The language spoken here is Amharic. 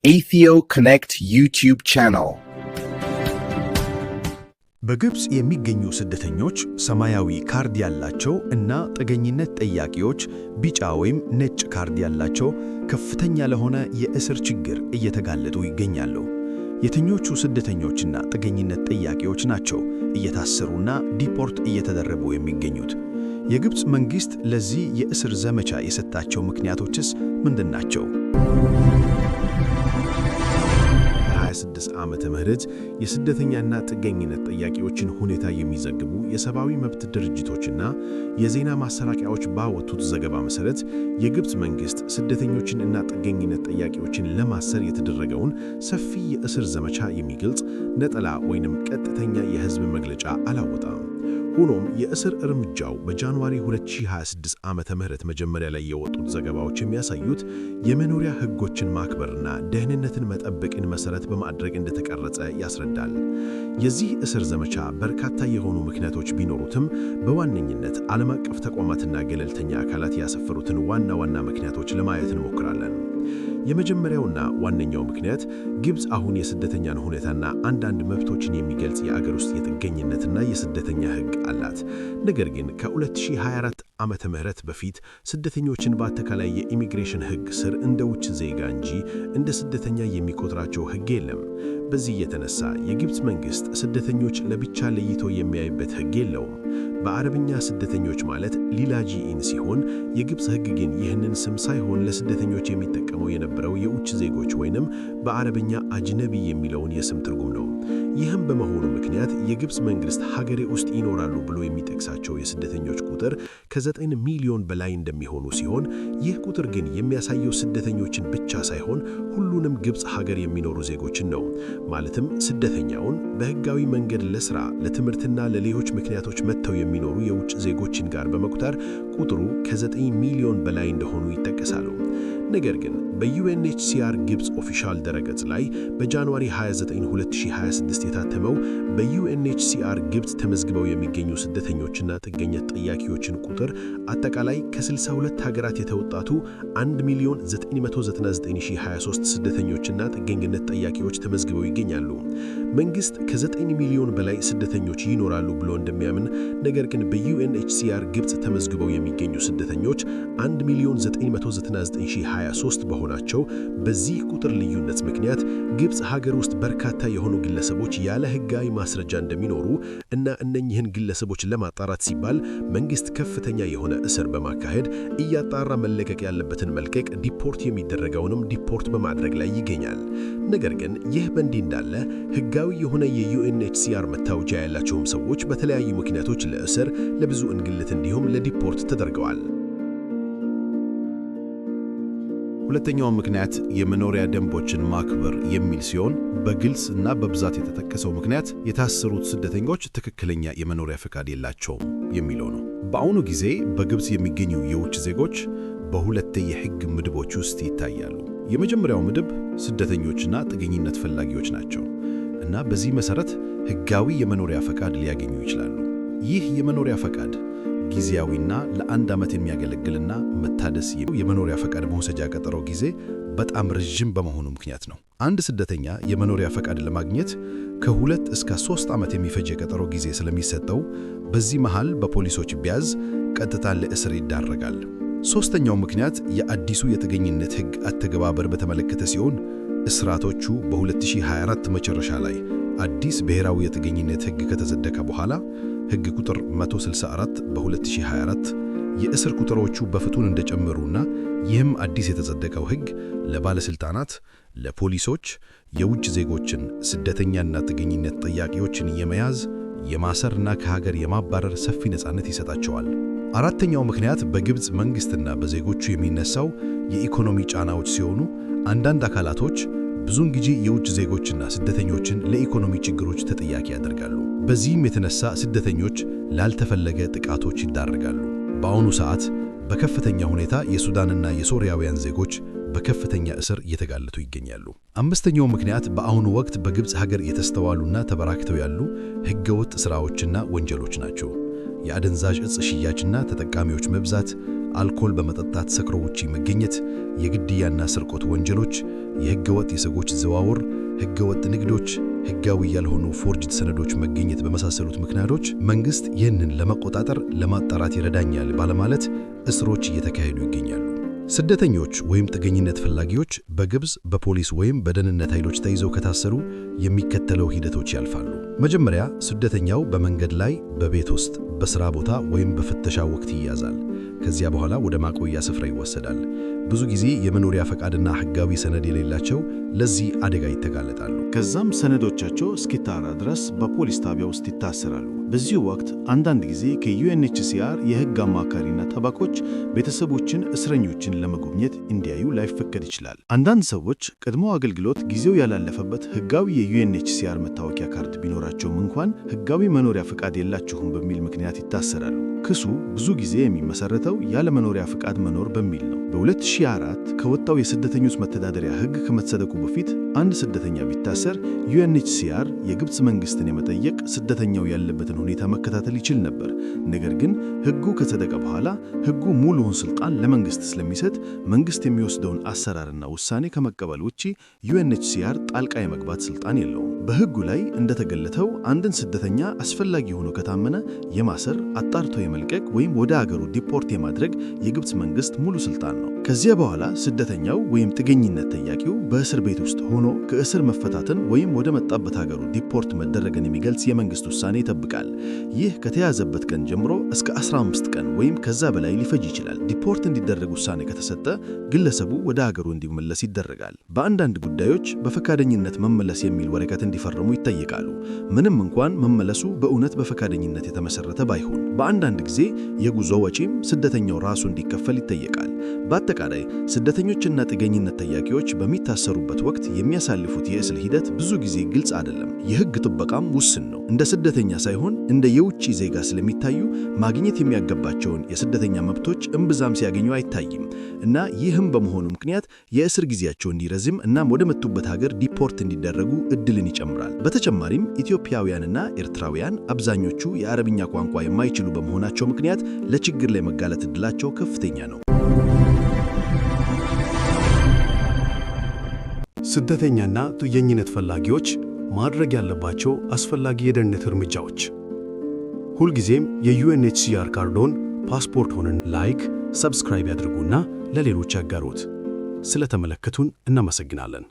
Ethio Connect YouTube channel. በግብጽ የሚገኙ ስደተኞች ሰማያዊ ካርድ ያላቸው እና ጥገኝነት ጠያቂዎች ቢጫ ወይም ነጭ ካርድ ያላቸው ከፍተኛ ለሆነ የእስር ችግር እየተጋለጡ ይገኛሉ። የትኞቹ ስደተኞችና ጥገኝነት ጠያቂዎች ናቸው እየታሰሩና ዲፖርት እየተደረጉ የሚገኙት? የግብጽ መንግስት ለዚህ የእስር ዘመቻ የሰጣቸው ምክንያቶችስ ምንድናቸው? 26 ዓመተ ምህረት የስደተኛና ጥገኝነት ጠያቂዎችን ሁኔታ የሚዘግቡ የሰብአዊ መብት ድርጅቶችና የዜና ማሰራጫዎች ባወጡት ዘገባ መሰረት የግብጽ መንግስት ስደተኞችን እና ጥገኝነት ጠያቂዎችን ለማሰር የተደረገውን ሰፊ የእስር ዘመቻ የሚገልጽ ነጠላ ወይንም ቀጥተኛ የህዝብ መግለጫ አላወጣም። ሆኖም የእስር እርምጃው በጃንዋሪ 2026 ዓመተ ምህረት መጀመሪያ ላይ የወጡት ዘገባዎች የሚያሳዩት የመኖሪያ ህጎችን ማክበርና ደህንነትን መጠበቅን መሰረት በማድረግ እንደተቀረጸ ያስረዳል። የዚህ እስር ዘመቻ በርካታ የሆኑ ምክንያቶች ቢኖሩትም በዋነኝነት ዓለም አቀፍ ተቋማትና ገለልተኛ አካላት ያሰፈሩትን ዋና ዋና ምክንያቶች ለማየት እንሞክራለን። የመጀመሪያውና ዋነኛው ምክንያት ግብጽ አሁን የስደተኛን ሁኔታና አንዳንድ መብቶችን የሚገልጽ የአገር ውስጥ የጥገኝነትና የስደተኛ ህግ አላት። ነገር ግን ከ2024 ዓመተ ምህረት በፊት ስደተኞችን በአጠቃላይ የኢሚግሬሽን ህግ ስር እንደ ውጭ ዜጋ እንጂ እንደ ስደተኛ የሚቆጥራቸው ህግ የለም። በዚህ የተነሳ የግብጽ መንግስት ስደተኞች ለብቻ ለይቶ የሚያይበት ህግ የለውም። በአረብኛ ስደተኞች ማለት ሊላጂኢን ሲሆን የግብጽ ህግ ግን ይህንን ስም ሳይሆን ለስደተኞች የሚጠቀመው የነበረው የውጭ ዜጎች ወይንም በአረብኛ አጅነቢ የሚለውን የስም ትርጉም ነው። ይህም በመሆኑ ምክንያት የግብጽ መንግስት ሀገሬ ውስጥ ይኖራሉ ብሎ የሚጠቅሳቸው የስደተኞች ቁጥር ከ9 ሚሊዮን በላይ እንደሚሆኑ ሲሆን ይህ ቁጥር ግን የሚያሳየው ስደተኞችን ብቻ ሳይሆን ሁሉንም ግብጽ ሀገር የሚኖሩ ዜጎችን ነው። ማለትም ስደተኛውን በህጋዊ መንገድ ለስራ፣ ለትምህርትና ለሌሎች ምክንያቶች መጥተው የሚኖሩ የውጭ ዜጎችን ጋር በመቁጠር ቁጥሩ ከ9 ሚሊዮን በላይ እንደሆኑ ይጠቀሳሉ። ነገር ግን በዩኤንኤችሲአር ግብጽ ኦፊሻል ድረገጽ ላይ በጃንዋሪ 29 2026 የታተመው በዩኤንኤችሲአር ግብጽ ተመዝግበው የሚገኙ ስደተኞችና ጥገኝነት ጠያቂዎችን ቁጥር አጠቃላይ ከ62 ሀገራት የተውጣጡ 1,999,023 ስደተኞችና ጥገኝነት ጠያቂዎች ተመዝግበው ይገኛሉ። መንግስት ከ9 ሚሊዮን በላይ ስደተኞች ይኖራሉ ብሎ እንደሚያምን፣ ነገር ግን በዩኤንኤችሲአር ግብጽ ተመዝግበው የሚገኙ ስደተኞች 1,999,023 በሆናቸው በዚህ ቁጥር ልዩነት ምክንያት ግብጽ ሀገር ውስጥ በርካታ የሆኑ ግለሰቦች ያለ ህጋዊ ማስረጃ እንደሚኖሩ እና እነኚህን ግለሰቦች ለማጣራት ሲባል መንግስት ከፍተኛ የሆነ እስር በማካሄድ እያጣራ መለቀቅ ያለበትን መልቀቅ፣ ዲፖርት የሚደረገውንም ዲፖርት በማድረግ ላይ ይገኛል። ነገር ግን ይህ በእንዲህ እንዳለ ህጋዊ የሆነ የዩኤንኤችሲአር መታወቂያ ያላቸውም ሰዎች በተለያዩ ምክንያቶች ለእስር፣ ለብዙ እንግልት እንዲሁም ለዲፖርት ተደርገዋል። ሁለተኛው ምክንያት የመኖሪያ ደንቦችን ማክበር የሚል ሲሆን በግልጽ እና በብዛት የተጠቀሰው ምክንያት የታሰሩት ስደተኞች ትክክለኛ የመኖሪያ ፈቃድ የላቸውም የሚለው ነው። በአሁኑ ጊዜ በግብጽ የሚገኙ የውጭ ዜጎች በሁለት የህግ ምድቦች ውስጥ ይታያሉ። የመጀመሪያው ምድብ ስደተኞችና ጥገኝነት ፈላጊዎች ናቸው እና በዚህ መሰረት ህጋዊ የመኖሪያ ፈቃድ ሊያገኙ ይችላሉ። ይህ የመኖሪያ ፈቃድ ጊዜያዊና ለ1 ዓመት የሚያገለግልና መታደስ የመኖሪያ ፈቃድ መውሰጃ ቀጠሮ ጊዜ በጣም ረጅም በመሆኑ ምክንያት ነው። አንድ ስደተኛ የመኖሪያ ፈቃድ ለማግኘት ከ2 እስከ 3 ዓመት የሚፈጅ የቀጠሮ ጊዜ ስለሚሰጠው በዚህ መሃል በፖሊሶች ቢያዝ ቀጥታ ለእስር ይዳረጋል። ሶስተኛው ምክንያት የአዲሱ የጥገኝነት ህግ አተገባበር በተመለከተ ሲሆን እስራቶቹ በ2024 መጨረሻ ላይ አዲስ ብሔራዊ የጥገኝነት ህግ ከተጸደቀ በኋላ ህግ ቁጥር 164 በ2024 የእስር ቁጥሮቹ በፍጥነት እንደጨመሩና ይህም አዲስ የተጸደቀው ህግ ለባለስልጣናት፣ ለፖሊሶች የውጭ ዜጎችን ስደተኛና ጥገኝነት ጠያቂዎችን የመያዝ፣ የማሰርና ከሀገር የማባረር ሰፊ ነፃነት ይሰጣቸዋል። አራተኛው ምክንያት በግብጽ መንግስትና በዜጎቹ የሚነሳው የኢኮኖሚ ጫናዎች ሲሆኑ አንዳንድ አካላቶች ብዙውን ጊዜ የውጭ ዜጎችና ስደተኞችን ለኢኮኖሚ ችግሮች ተጠያቂ ያደርጋሉ። በዚህም የተነሳ ስደተኞች ላልተፈለገ ጥቃቶች ይዳረጋሉ። በአሁኑ ሰዓት በከፍተኛ ሁኔታ የሱዳንና የሶሪያውያን ዜጎች በከፍተኛ እስር እየተጋለጡ ይገኛሉ። አምስተኛው ምክንያት በአሁኑ ወቅት በግብጽ ሀገር የተስተዋሉና ተበራክተው ያሉ ህገወጥ ስራዎችና ወንጀሎች ናቸው። የአደንዛዥ እጽ ሽያጭና ተጠቃሚዎች መብዛት፣ አልኮል በመጠጣት ሰክሮ ውጪ መገኘት፣ የግድያና ስርቆት ወንጀሎች፣ የሕገወጥ የሰዎች ዝውውር፣ ሕገወጥ ንግዶች፣ ሕጋዊ ያልሆኑ ፎርጅድ ሰነዶች መገኘት በመሳሰሉት ምክንያቶች መንግሥት ይህንን ለመቆጣጠር ለማጣራት ይረዳኛል ባለማለት እስሮች እየተካሄዱ ይገኛሉ። ስደተኞች ወይም ጥገኝነት ፈላጊዎች በግብፅ በፖሊስ ወይም በደህንነት ኃይሎች ተይዘው ከታሰሩ የሚከተለው ሂደቶች ያልፋሉ። መጀመሪያ ስደተኛው በመንገድ ላይ፣ በቤት ውስጥ፣ በሥራ ቦታ ወይም በፍተሻ ወቅት ይያዛል። ከዚያ በኋላ ወደ ማቆያ ስፍራ ይወሰዳል። ብዙ ጊዜ የመኖሪያ ፈቃድና ሕጋዊ ሰነድ የሌላቸው ለዚህ አደጋ ይተጋለጣሉ። ከዛም ሰነዶቻቸው እስኪጣራ ድረስ በፖሊስ ጣቢያ ውስጥ ይታሰራሉ። በዚህ ወቅት አንዳንድ ጊዜ ከዩኤንኤችሲአር የሕግ አማካሪና ጠበቆች ቤተሰቦችን እስረኞችን ለመጎብኘት እንዲያዩ ላይፈቀድ ይችላል። አንዳንድ ሰዎች ቀድሞ አገልግሎት ጊዜው ያላለፈበት ሕጋዊ የዩኤንኤችሲአር መታወቂያ ካርድ ቢኖራቸውም እንኳን ሕጋዊ መኖሪያ ፈቃድ የላችሁም በሚል ምክንያት ይታሰራሉ። ክሱ ብዙ ጊዜ የሚመሰረተው ያለ መኖሪያ ፈቃድ መኖር በሚል ነው። በ2004 ከወጣው የስደተኞች መተዳደሪያ ሕግ ከመጸደቁ በፊት አንድ ስደተኛ ቢታሰር ዩኤንኤችሲአር የግብፅ መንግስትን የመጠየቅ ስደተኛው ያለበትን ሁኔታ መከታተል ይችል ነበር። ነገር ግን ሕጉ ከጸደቀ በኋላ ሕጉ ሙሉውን ስልጣን ለመንግስት ስለሚሰጥ መንግስት የሚወስደውን አሰራርና ውሳኔ ከመቀበል ውጪ ዩኤንኤችሲአር ጣልቃ የመግባት ስልጣን የለውም። በሕጉ ላይ እንደተገለጠው አንድን ስደተኛ አስፈላጊ ሆኖ ከታመነ የማሰር፣ አጣርቶ የመልቀቅ ወይም ወደ አገሩ ዲፖርት የማድረግ የግብፅ መንግስት ሙሉ ስልጣን ነው። ከዚያ በኋላ ስደተኛው ወይም ጥገኝነት ጠያቂው በእስር ቤት ውስጥ ሆኖ ከእስር መፈታትን ወይም ወደ መጣበት ሀገሩ ዲፖርት መደረግን የሚገልጽ የመንግስት ውሳኔ ይጠብቃል። ይህ ከተያዘበት ቀን ጀምሮ እስከ 15 ቀን ወይም ከዛ በላይ ሊፈጅ ይችላል። ዲፖርት እንዲደረግ ውሳኔ ከተሰጠ ግለሰቡ ወደ ሀገሩ እንዲመለስ ይደረጋል። በአንዳንድ ጉዳዮች በፈቃደኝነት መመለስ የሚል ወረቀት እንዲፈርሙ ይጠየቃሉ። ምንም እንኳን መመለሱ በእውነት በፈቃደኝነት የተመሰረተ ባይሆን፣ በአንዳንድ ጊዜ የጉዞ ወጪም ስደተኛው ራሱ እንዲከፈል ይጠየቃል። በአጠቃላይ ስደተኞችና ጥገኝነት ጠያቂዎች በሚታሰሩበት ወቅት የሚያሳልፉት የእስር ሂደት ብዙ ጊዜ ግልጽ አይደለም። የሕግ ጥበቃም ውስን ነው። እንደ ስደተኛ ሳይሆን እንደ የውጭ ዜጋ ስለሚታዩ ማግኘት የሚያገባቸውን የስደተኛ መብቶች እምብዛም ሲያገኙ አይታይም እና ይህም በመሆኑ ምክንያት የእስር ጊዜያቸው እንዲረዝም እናም ወደ መጡበት ሀገር ዲፖርት እንዲደረጉ እድልን ይጨምራል። በተጨማሪም ኢትዮጵያውያንና ኤርትራውያን አብዛኞቹ የአረብኛ ቋንቋ የማይችሉ በመሆናቸው ምክንያት ለችግር ላይ መጋለጥ እድላቸው ከፍተኛ ነው። ስደተኛና ጥገኝነት ፈላጊዎች ማድረግ ያለባቸው አስፈላጊ የደህንነት እርምጃዎች። ሁልጊዜም የዩኤንኤችሲአር ካርዶን ፓስፖርት ሆነን ላይክ፣ ሰብስክራይብ ያድርጉና ለሌሎች ያጋሩት። ስለተመለከቱን እናመሰግናለን።